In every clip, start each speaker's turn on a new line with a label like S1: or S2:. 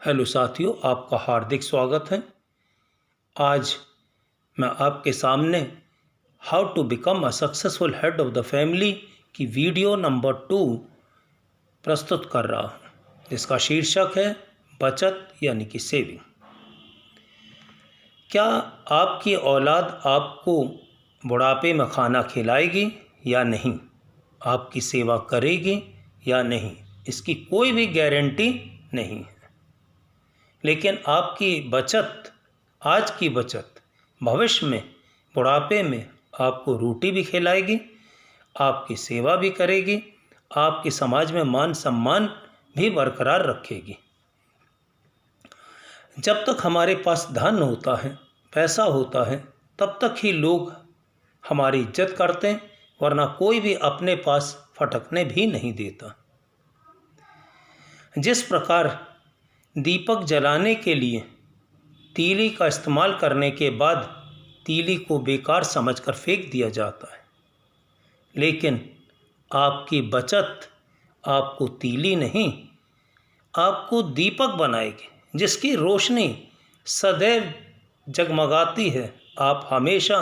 S1: Hello साथियों, आपका हार्दिक स्वागत है। आज मैं आपके सामने how to become a successful head of the family की वीडियो नंबर 2 प्रस्तुत कर रहा हूँ, जिसका शीर्षक है बचत यानी कि सेविंग। क्या आपकी औलाद आपको बुढ़ापे में खाना खिलाएगी या नहीं, आपकी सेवा करेगी या नहीं, इसकी कोई भी गारंटी नहीं है। लेकिन आपकी बचत, आज की बचत, भविष्य में बुढ़ापे में आपको रोटी भी खिलाएगी, आपकी सेवा भी करेगी, आपके समाज में मान सम्मान भी बरकरार रखेगी। जब तक हमारे पास धन होता है, पैसा होता है, तब तक ही लोग हमारी इज्जत करते हैं, वरना कोई भी अपने पास फटकने भी नहीं देता। जिस प्रकार दीपक जलाने के लिए तीली का इस्तेमाल करने के बाद तीली को बेकार समझकर फेंक दिया जाता है, लेकिन आपकी बचत आपको तीली नहीं, आपको दीपक बनाएगी, जिसकी रोशनी सदैव जगमगाती है। आप हमेशा,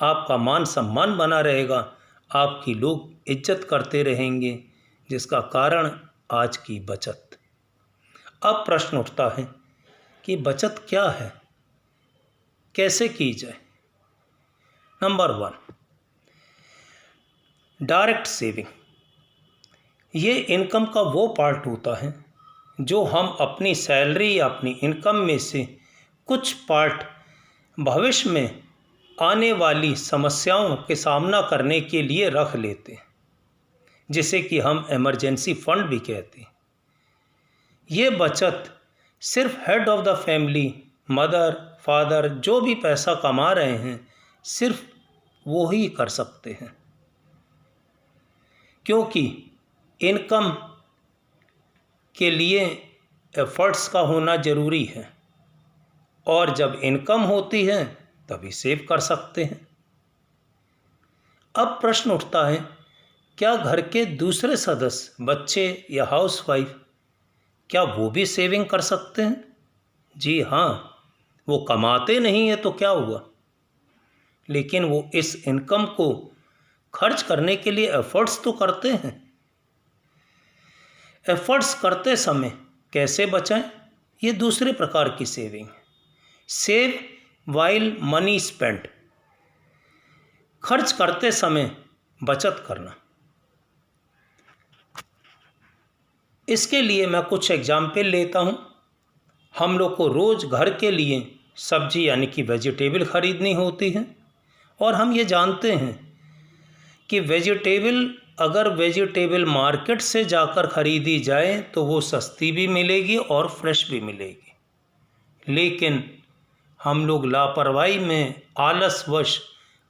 S1: आपका मान सम्मान बना रहेगा, आपकी लोग इज्जत करते रहेंगे, जिसका कारण आज की बचत। अब प्रश्न उठता है कि बचत क्या है, कैसे की जाए। Number 1, direct saving. ये इनकम का वो पार्ट होता है जो हम अपनी सैलरी या अपनी इनकम में से कुछ पार्ट भविष्य में आने वाली समस्याओं के सामना करने के लिए रख लेते हैं, जिसे कि हम इमरजेंसी फंड भी कहते हैं। ये बचत सिर्फ head of the family, mother, father, जो भी पैसा कमा रहे हैं, सिर्फ वो ही कर सकते हैं, क्योंकि इनकम के लिए एफर्ट्स का होना ज़रूरी है, और जब इनकम होती है तभी सेव कर सकते हैं। अब प्रश्न उठता है, क्या घर के दूसरे सदस्य, बच्चे या हाउसवाइफ, क्या वो भी सेविंग कर सकते हैं? जी हाँ, वो कमाते नहीं है तो क्या हुआ, लेकिन वो इस इनकम को खर्च करने के लिए एफर्ट्स तो करते हैं। एफर्ट्स करते समय कैसे बचाएं? ये दूसरे प्रकार की सेविंग है। सेव वाइल मनी स्पेंड, खर्च करते समय बचत करना। इसके लिए मैं कुछ एग्जाम्पल लेता हूँ। हम लोग को रोज़ घर के लिए सब्जी यानी कि वेजिटेबल खरीदनी होती है, और हम ये जानते हैं कि अगर वेजिटेबल मार्केट से जाकर ख़रीदी जाए तो वो सस्ती भी मिलेगी और फ्रेश भी मिलेगी। लेकिन हम लोग लापरवाही में, आलसवश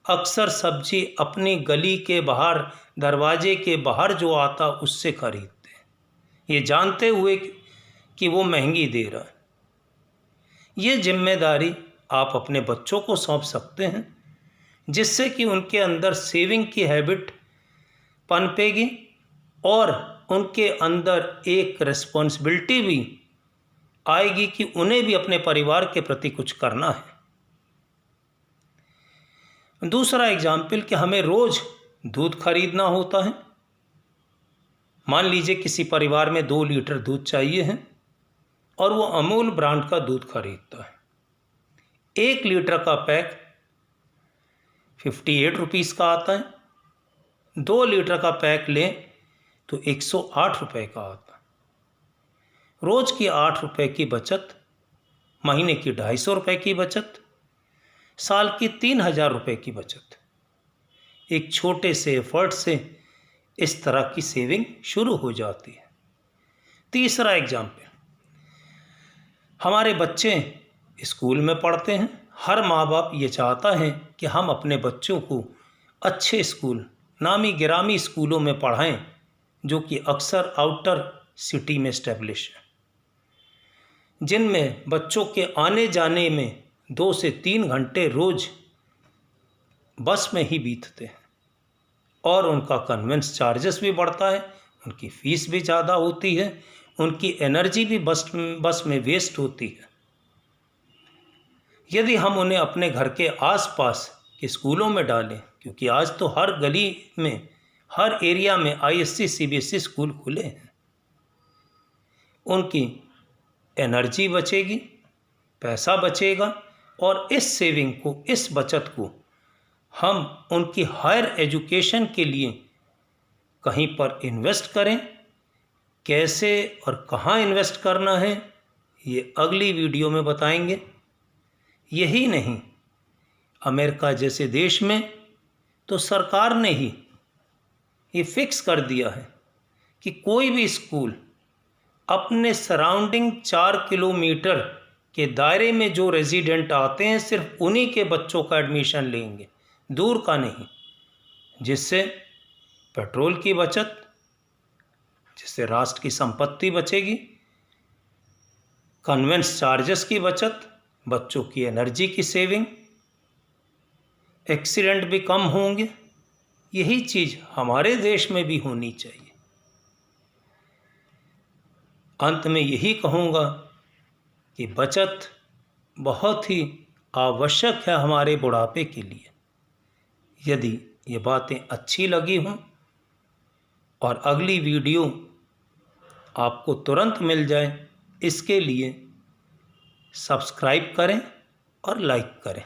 S1: अक्सर सब्जी अपनी गली के बाहर, दरवाजे के बाहर जो आता उससे खरीदते हैं, ये जानते हुए कि वो महंगी दे रहा है। ये जिम्मेदारी आप अपने बच्चों को सौंप सकते हैं, जिससे कि उनके अंदर सेविंग की हैबिट पनपेगी और उनके अंदर एक रिस्पॉन्सिबिलिटी भी आएगी कि उन्हें भी अपने परिवार के प्रति कुछ करना है। दूसरा एग्जाम्पल कि हमें रोज़ दूध खरीदना होता है। मान लीजिए किसी परिवार में 2 लीटर दूध चाहिए है और वो अमूल ब्रांड का दूध खरीदता है। 1 लीटर का पैक 58 रुपीज़ का आता है, 2 लीटर का पैक लें तो 108 रुपये का आता है। रोज़ की 8 रुपये की बचत, महीने की 250 रुपये की बचत, साल की 3000 रुपये की बचत। एक छोटे से एफर्ट से इस तरह की सेविंग शुरू हो जाती है। तीसरा एग्जाम्पल, हमारे बच्चे स्कूल में पढ़ते हैं। हर माँ बाप ये चाहता है कि हम अपने बच्चों को अच्छे स्कूल, नामी गिरामी स्कूलों में पढ़ाएं, जो कि अक्सर आउटर सिटी में इस्टेब्लिश है, जिनमें बच्चों के आने जाने में 2 से 3 घंटे रोज़ बस में ही बीतते हैं, और उनका कन्वेंस चार्जेस भी बढ़ता है, उनकी फ़ीस भी ज़्यादा होती है, उनकी एनर्जी भी बस में वेस्ट होती है। यदि हम उन्हें अपने घर के आसपास के स्कूलों में डालें, क्योंकि आज तो हर गली में, हर एरिया में आईएससी सीबीएसई स्कूल खुले हैं, उनकी एनर्जी बचेगी, पैसा बचेगा और इस सेविंग को, इस बचत को हम उनकी हायर एजुकेशन के लिए कहीं पर इन्वेस्ट करें। कैसे और कहाँ इन्वेस्ट करना है ये अगली वीडियो में बताएंगे। यही नहीं, अमेरिका जैसे देश में तो सरकार ने ही ये फिक्स कर दिया है कि कोई भी स्कूल अपने सराउंडिंग 4 किलोमीटर के दायरे में जो रेजिडेंट आते हैं सिर्फ उन्हीं के बच्चों का एडमिशन लेंगे, दूर का नहीं, जिससे पेट्रोल की बचत, जिससे राष्ट्र की संपत्ति बचेगी, कन्वेंस चार्जेस की बचत, बच्चों की एनर्जी की सेविंग, एक्सीडेंट भी कम होंगे। यही चीज़ हमारे देश में भी होनी चाहिए। अंत में यही कहूँगा कि बचत बहुत ही आवश्यक है हमारे बुढ़ापे के लिए। यदि ये बातें अच्छी लगी हों और अगली वीडियो आपको तुरंत मिल जाए, इसके लिए सब्सक्राइब करें और लाइक करें।